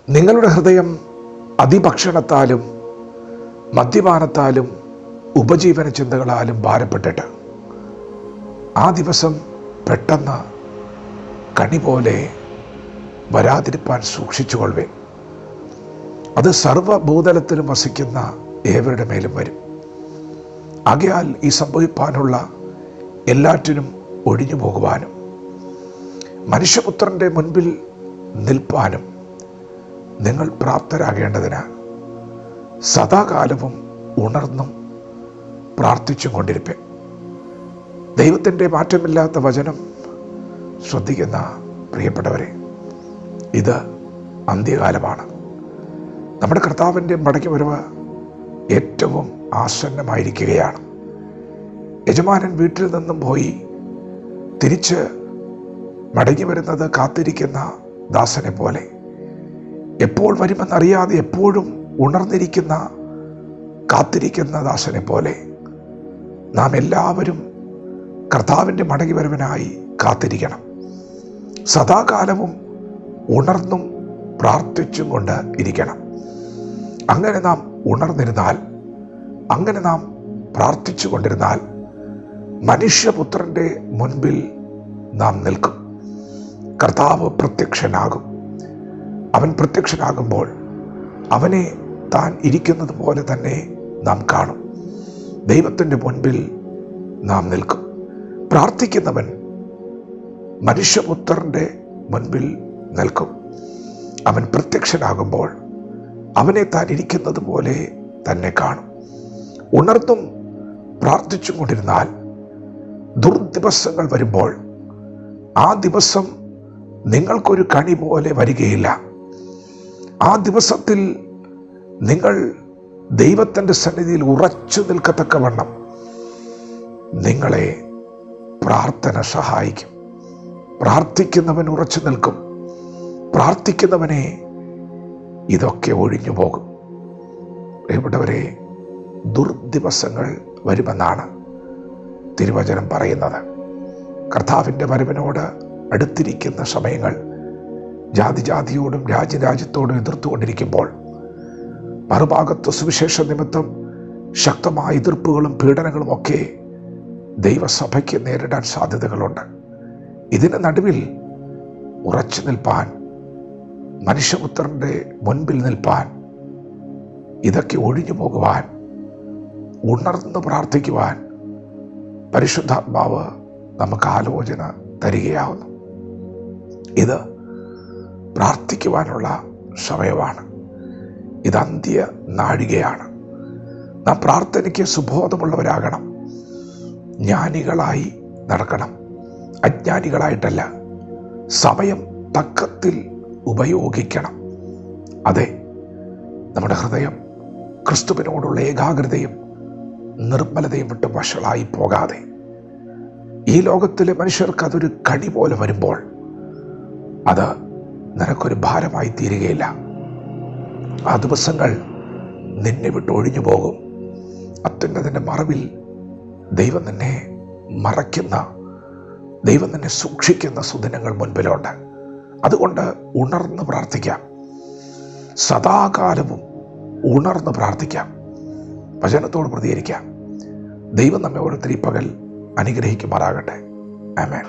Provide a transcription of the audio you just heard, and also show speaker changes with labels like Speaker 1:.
Speaker 1: നിങ്ങളുടെ ഹൃദയം അതിഭക്ഷണത്താലും മദ്യപാനത്താലും ഉപജീവന ചിന്തകളാലും ഭാരപ്പെട്ടിട്ട് ആ ദിവസം പെട്ടെന്ന് കണി പോലെ വരാതിരിപ്പാൻ സൂക്ഷിച്ചുകൊള്ളുവേ. അത് സർവ്വഭൂതലത്തിലും വസിക്കുന്ന ഏവരുടെ മേലും വരും. ആകയാൽ ഈ സംഭവിപ്പാനുള്ള എല്ലാറ്റിനും ഒഴിഞ്ഞു പോകുവാനും മനുഷ്യപുത്രൻ്റെ മുൻപിൽ നിൽപ്പാനും നിങ്ങൾ പ്രാപ്തരാകേണ്ടതിന് സദാകാലവും ഉണർന്നും പ്രാർത്ഥിച്ചും കൊണ്ടിരിപ്പേ. ദൈവത്തിൻ്റെ മാറ്റമില്ലാത്ത വചനം ശ്രദ്ധിക്കുന്ന പ്രിയപ്പെട്ടവരെ, ഇത് അന്ത്യകാലമാണ്. നമ്മുടെ കർത്താവിൻ്റെ മടങ്ങിവരവ് ഏറ്റവും ആസന്നമായിരിക്കുകയാണ്. യജമാനൻ വീട്ടിൽ നിന്നും പോയി തിരിച്ച് മടങ്ങി വരുന്നത് കാത്തിരിക്കുന്ന ദാസനെ പോലെ, എപ്പോൾ വരുമെന്നറിയാതെ എപ്പോഴും ഉണർന്നിരിക്കുന്ന കാത്തിരിക്കുന്ന ദാസനെ പോലെ നാം എല്ലാവരും കർത്താവിൻ്റെ മടങ്ങിവരവിനായി കാത്തിരിക്കണം. സദാകാലവും ഉണർന്നും പ്രാർത്ഥിച്ചും കൊണ്ട് ഇരിക്കണം. അങ്ങനെ നാം ഉണർന്നിരുന്നാൽ, അങ്ങനെ നാം പ്രാർത്ഥിച്ചു കൊണ്ടിരുന്നാൽ മനുഷ്യപുത്രൻ്റെ മുൻപിൽ നാം നിൽക്കും. കർത്താവ് പ്രത്യക്ഷനാകും. അവൻ പ്രത്യക്ഷനാകുമ്പോൾ അവനെ താൻ ഇരിക്കുന്നത് പോലെ തന്നെ നാം കാണും. ദൈവത്തിൻ്റെ മുൻപിൽ നാം നിൽക്കും. പ്രാർത്ഥിക്കുന്നവൻ മനുഷ്യപുത്രൻ്റെ മുൻപിൽ നിൽക്കും. അവൻ പ്രത്യക്ഷനാകുമ്പോൾ അവനെ താൻ ഇരിക്കുന്നത് പോലെ തന്നെ കാണും. ഉണർന്നും പ്രാർത്ഥിച്ചും കൊണ്ടിരുന്നാൽ ദുർദിവസങ്ങൾ വരുമ്പോൾ ആ ദിവസം നിങ്ങൾക്കൊരു കണി പോലെ വരികയില്ല. ആ ദിവസത്തിൽ നിങ്ങൾ ദൈവത്തിൻ്റെ സന്നിധിയിൽ ഉറച്ചു നിൽക്കത്തക്കവണ്ണം നിങ്ങളെ പ്രാർത്ഥന സഹായിക്കും. പ്രാർത്ഥിക്കുന്നവൻ ഉറച്ചു നിൽക്കും. പ്രാർത്ഥിക്കുന്നവനെ ഇതൊക്കെ ഒഴിഞ്ഞു പോകും. പ്രിയപ്പെട്ടവരെ, ദുർദിവസങ്ങൾ വരുമെന്നാണ് തിരുവചനം പറയുന്നത്. കർത്താവിൻ്റെ വരവിനോട് അടുത്തിരിക്കുന്ന സമയങ്ങൾ ജാതിയോടും രാജ്യത്തോടും എതിർത്തുകൊണ്ടിരിക്കുമ്പോൾ മറുഭാഗത്ത് സുവിശേഷ നിമിത്തം ശക്തമായ എതിർപ്പുകളും പീഡനങ്ങളും ഒക്കെ ദൈവസഭയ്ക്ക് നേരിടാൻ സാധ്യതകളുണ്ട്. ഇതിന് നടുവിൽ ഉറച്ചു നിൽപ്പാൻ, മനുഷ്യപുത്രൻ്റെ മുൻപിൽ നിൽപ്പാൻ, ഇതൊക്കെ ഒഴിഞ്ഞു പോകുവാൻ, ഉണർന്ന് പ്രാർത്ഥിക്കുവാൻ പരിശുദ്ധാത്മാവ് നമുക്ക് ആലോചന തരികയാവുന്നു. ഇത് പ്രാർത്ഥിക്കുവാനുള്ള സമയമാണ്. ഇത് അന്ത്യ നാഴികയാണ്. നാം പ്രാർത്ഥനയ്ക്ക് സുബോധമുള്ളവരാകണം. ജ്ഞാനികളായി നടക്കണം, അജ്ഞാനികളായിട്ടല്ല. സമയം തക്കത്തിൽ ഉപയോഗിക്കണം. അതെ, നമ്മുടെ ഹൃദയം ക്രിസ്തുവിനോടുള്ള ഏകാഗ്രതയും നിർമ്മലതയും വിട്ട് വഷളായി പോകാതെ, ഈ ലോകത്തിലെ മനുഷ്യർക്ക് അതൊരു കണി പോലെ വരുമ്പോൾ അത് നിനക്കൊരു ഭാരമായി തീരുകയില്ല. ആ ദിവസങ്ങൾ നിന്നെ വിട്ട് ഒഴിഞ്ഞു പോകും. അത്യുന്നതൻ്റെ മറവിൽ ദൈവം നിന്നെ മറയ്ക്കുന്ന, ദൈവം നിന്നെ സൂക്ഷിക്കുന്ന സുദിനങ്ങൾ മുൻപിലുണ്ട്. അതുകൊണ്ട് ഉണർന്ന് പ്രാർത്ഥിക്കാം. സദാകാലവും ഉണർന്ന് പ്രാർത്ഥിക്കാം. വചനത്തോട് പ്രതികരിക്കാം. ദൈവം നമ്മെ ഓരോരുത്തരും ഈ പകൽ അനുഗ്രഹിക്കുമാറാകട്ടെ. ആമേൻ.